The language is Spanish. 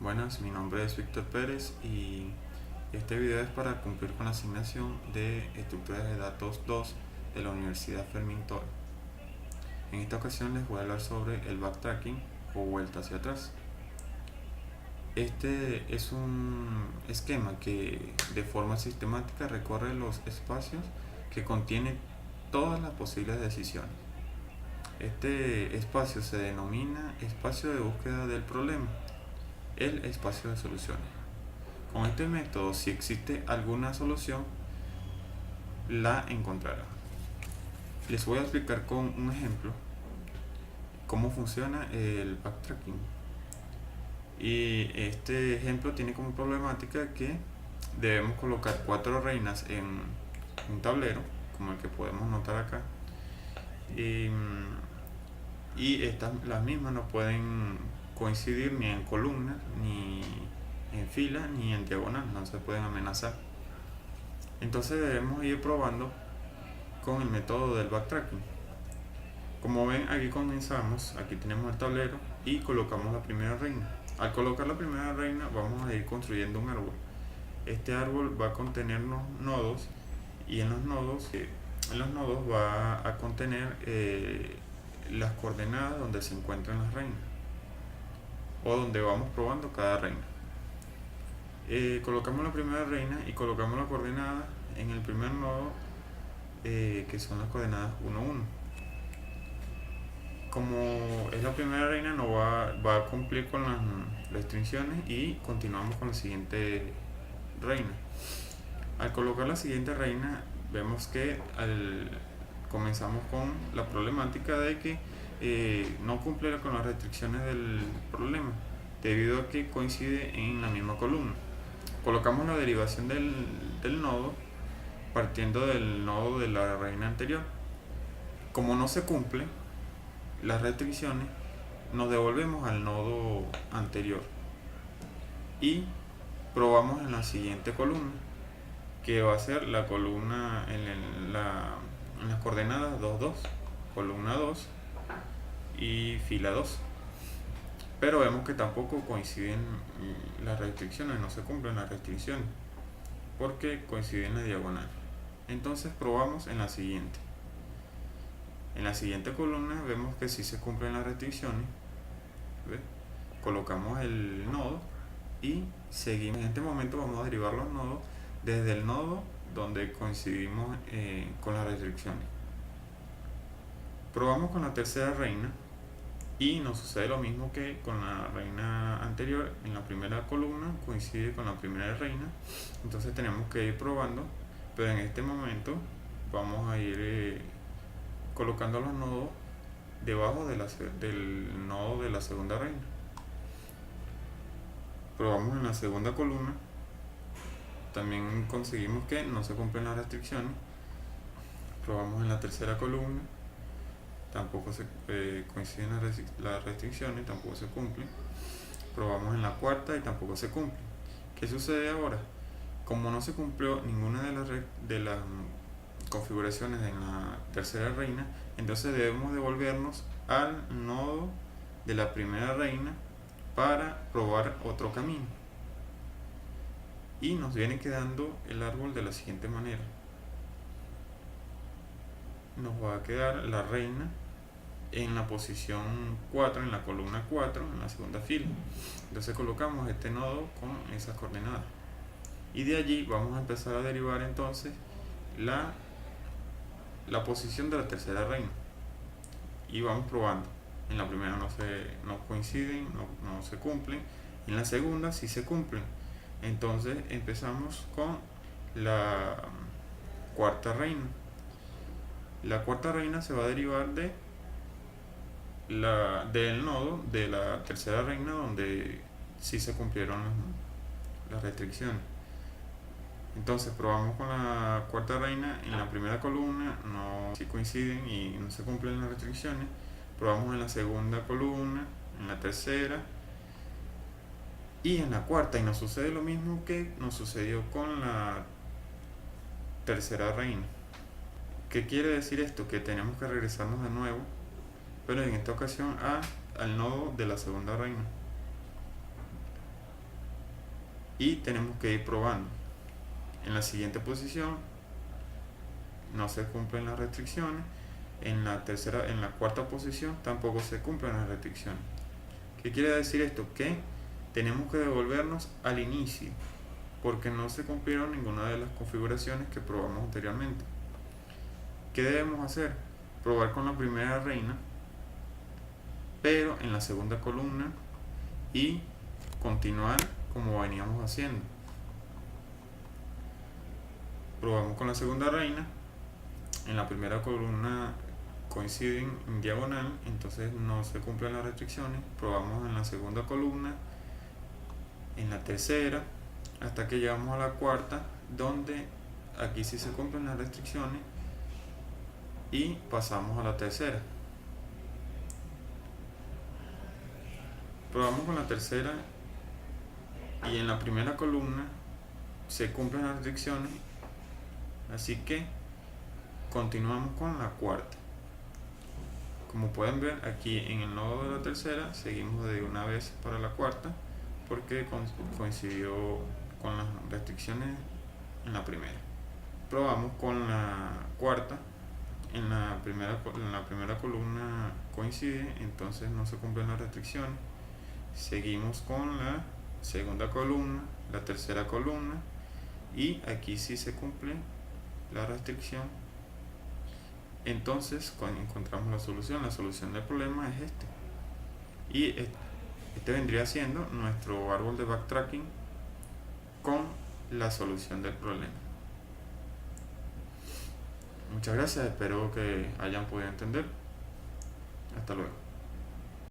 Buenas, mi nombre es Víctor Pérez y este video es para cumplir con la asignación de Estructuras de Datos 2 de la Universidad Fermín Toro. En esta ocasión les voy a hablar sobre el backtracking o vuelta hacia atrás. Este es un esquema que de forma sistemática recorre los espacios que contiene todas las posibles decisiones. Este espacio se denomina espacio de búsqueda del problema, el espacio de soluciones. Con este método, si existe alguna solución, la encontrará. Les voy a explicar con un ejemplo cómo funciona el backtracking. Y este ejemplo tiene como problemática que debemos colocar 4 reinas en un tablero, como el que podemos notar acá. Y las mismas no pueden coincidir ni en columna, ni en fila, ni en diagonal, no se pueden amenazar. Entonces debemos ir probando con el método del backtracking. Como ven, aquí comenzamos, aquí tenemos el tablero y colocamos la primera reina. Al colocar la primera reina vamos a ir construyendo un árbol. Este árbol va a contener nodos y en los nodos va a contener las coordenadas donde se encuentran las reinas o donde vamos probando cada reina. Colocamos la primera reina y colocamos la coordenada en el primer nodo, que son las coordenadas 1, 1. Como es la primera reina, no va a cumplir con las restricciones y continuamos con la siguiente reina. Al colocar la siguiente reina, vemos que comenzamos con la problemática de que no cumple con las restricciones del problema, debido a que coincide en la misma columna. Colocamos la derivación del nodo partiendo del nodo de la reina anterior. Como no se cumple las restricciones, nos devolvemos al nodo anterior y probamos en la siguiente columna, que va a ser la columna en las coordenadas 2, 2, columna 2 y fila 2. Pero vemos que tampoco coinciden las restricciones, no se cumplen las restricciones porque coinciden en la diagonal. Entonces probamos en la siguiente. En la siguiente columna vemos que sí se cumplen las restricciones. ¿Ve? Colocamos el nodo y seguimos. En este momento vamos a derivar los nodos desde el nodo donde coincidimos con las restricciones. Probamos con la tercera reina y nos sucede lo mismo que con la reina anterior. En la primera columna coincide con la primera reina, entonces tenemos que ir probando, pero en este momento vamos a ir colocando los nodos debajo del nodo de la segunda reina. Probamos en la segunda columna, también conseguimos que no se cumplen las restricciones. Probamos en la tercera columna, tampoco se coinciden las restricciones, tampoco se cumplen. Probamos en la cuarta y tampoco se cumple. ¿Qué sucede ahora? Como no se cumplió ninguna de las configuraciones en la tercera reina, entonces debemos devolvernos al nodo de la primera reina para probar otro camino. Y nos viene quedando el árbol de la siguiente manera. Nos va a quedar la reina en la posición 4, en la columna 4, en la segunda fila. Entonces colocamos este nodo con esas coordenadas. Y de allí vamos a empezar a derivar entonces la posición de la tercera reina. Y vamos probando. En la primera no coinciden, no se cumplen. En la segunda sí se cumplen. Entonces empezamos con la cuarta reina. La cuarta reina se va a derivar del nodo de la tercera reina donde sí se cumplieron las restricciones. Entonces probamos con la cuarta reina. En la primera columna no sí coinciden y no se cumplen las restricciones. Probamos en la segunda columna, en la tercera y en la cuarta, y nos sucede lo mismo que nos sucedió con la tercera reina. ¿Qué quiere decir esto? Que tenemos que regresarnos de nuevo, pero en esta ocasión al nodo de la segunda reina. y tenemos que ir probando. En la siguiente posición no se cumplen las restricciones, en la cuarta posición tampoco se cumplen las restricciones. ¿Qué quiere decir esto? Que tenemos que devolvernos al inicio porque no se cumplieron ninguna de las configuraciones que probamos anteriormente. ¿Qué debemos hacer? Probar con la primera reina, pero en la segunda columna, y continuar como veníamos haciendo. Probamos con la segunda reina, en la primera columna coinciden en diagonal, entonces no se cumplen las restricciones. Probamos en la segunda columna, en la tercera, hasta que llegamos a la cuarta, donde aquí sí se cumplen las restricciones, y pasamos a la tercera. Probamos con la tercera y en la primera columna se cumplen las restricciones, así que continuamos con la cuarta. Como pueden ver aquí en el nodo de la tercera seguimos de una vez para la cuarta porque coincidió con las restricciones en la primera. Probamos con la cuarta, en la primera columna coincide, entonces no se cumplen las restricciones. Seguimos con la segunda columna, la tercera columna, y aquí sí se cumple la restricción. Entonces cuando encontramos la solución del problema es este, y este vendría siendo nuestro árbol de backtracking con la solución del problema. Muchas gracias, espero que hayan podido entender. Hasta luego.